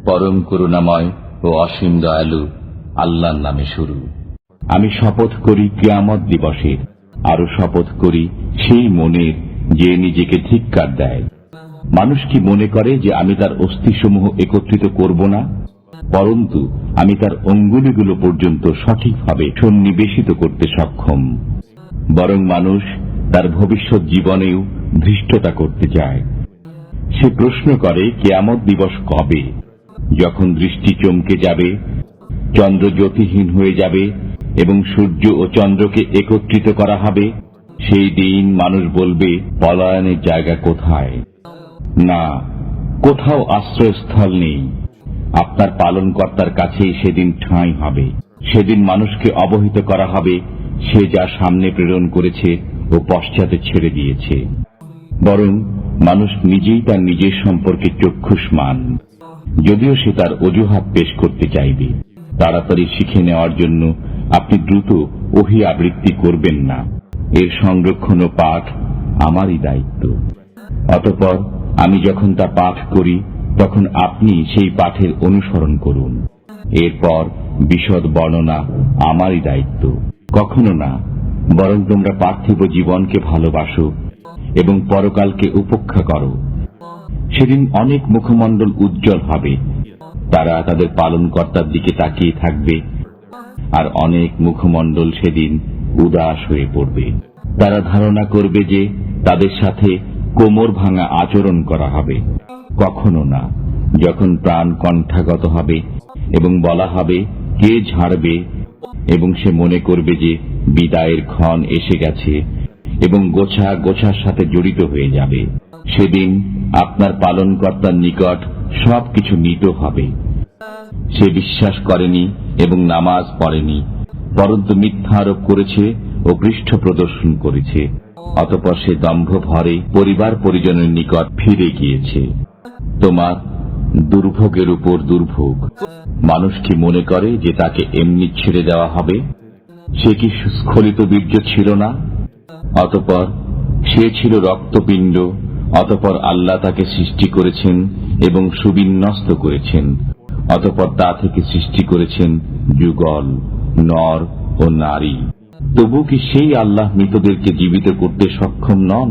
পরম করুণাময় ও অসীম দয়ালু আল্লাহর নামে শুরু। আমি শপথ করি কিয়ামত দিবসের, আরো শপথ করি সেই মনের যে নিজেকে ধিক্কার দেয়। মানুষ কি মনে করে যে আমি তার অস্থিসমূহ একত্রিত করব না, পরন্তু আমি তার অঙ্গুলিগুলো পর্যন্ত সঠিকভাবে সন্নিবেশিত করতে সক্ষম। বরং মানুষ তার ভবিষ্যৎ জীবনেও ধৃষ্টতা করতে চায়। সে প্রশ্ন করে কিয়ামত দিবস কবে, যখন দৃষ্টি চমকে যাবে, চন্দ্র জ্যোতিহীন হয়ে যাবে এবং সূর্য ও চন্দ্রকে একত্রিত করা হবে। সেই দিন মানুষ বলবে, পলায়নের জায়গা কোথায়? না, কোথাও আশ্রয়স্থল নেই। আপনার পালনকর্তার কাছেই সেদিন ঠাঁই হবে। সেদিন মানুষকে অবহিত করা হবে সে যা সামনে প্রেরণ করেছে ও পশ্চাতে ছেড়ে দিয়েছে। বরং মানুষ নিজেই তার নিজের সম্পর্কে চক্ষুষ্মান, যদিও সে তার অজুহাত পেশ করতে চাইবে। তাড়াতাড়ি শিখে নেওয়ার জন্য আপনি দ্রুত ওহী আবৃত্তি করবেন না। এর সংরক্ষণ ও পাঠ আমারই দায়িত্ব। অতঃপর আমি যখন তা পাঠ করি তখন আপনি সেই পাঠের অনুসরণ করুন। এরপর বিশদ বর্ণনা আমারই দায়িত্ব। কখনো না, বরং তোমরা পার্থিব জীবনকে ভালোবাসো এবং পরকালকে উপেক্ষা করো। সেদিন অনেক মুখমণ্ডল উজ্জ্বল হবে, তারা তাদের পালনকর্তার দিকে তাকিয়ে থাকবে, আর অনেক মুখমণ্ডল সেদিন উদাস হয়ে পড়বে। তারা ধারণা করবে যে তাদের সাথে কোমর ভাঙা আচরণ করা হবে। কখনো না, যখন প্রাণ কণ্ঠাগত হবে এবং বলা হবে কে ঝাড়বে, এবং সে মনে করবে যে বিদায়ের ক্ষণ এসে গেছে এবং গোছা গোছার সাথে জড়িত হয়ে যাবে। সেদিন আপনার পালনকর্তার নিকট সবকিছু নিত হবে। সে বিশ্বাস করেনি এবং নামাজ পড়েনি, পরন্তু মিথ্যা আরোপ করেছে ও পৃষ্ঠ প্রদর্শন করেছে। অতঃপর সে দম্ভ ভরে পরিবার পরিজনের নিকট ফিরে গিয়েছে। তোমার দুর্ভোগের উপর দুর্ভোগ। মানুষ কি মনে করে যে তাকে এমনি ছেড়ে দেওয়া হবে? সে কি স্খলিত বীর্য ছিল না? অতঃপর সে ছিল রক্তপিণ্ড। অতঃপর আল্লাহ তাকে সৃষ্টি করেছেন এবং সুবিন্যস্ত করেছেন। অতঃপর তা থেকে সৃষ্টি করেছেন যুগল, নর ও নারী। তবু কি সেই আল্লাহ মৃতদেরকে জীবিত করতে সক্ষম নন?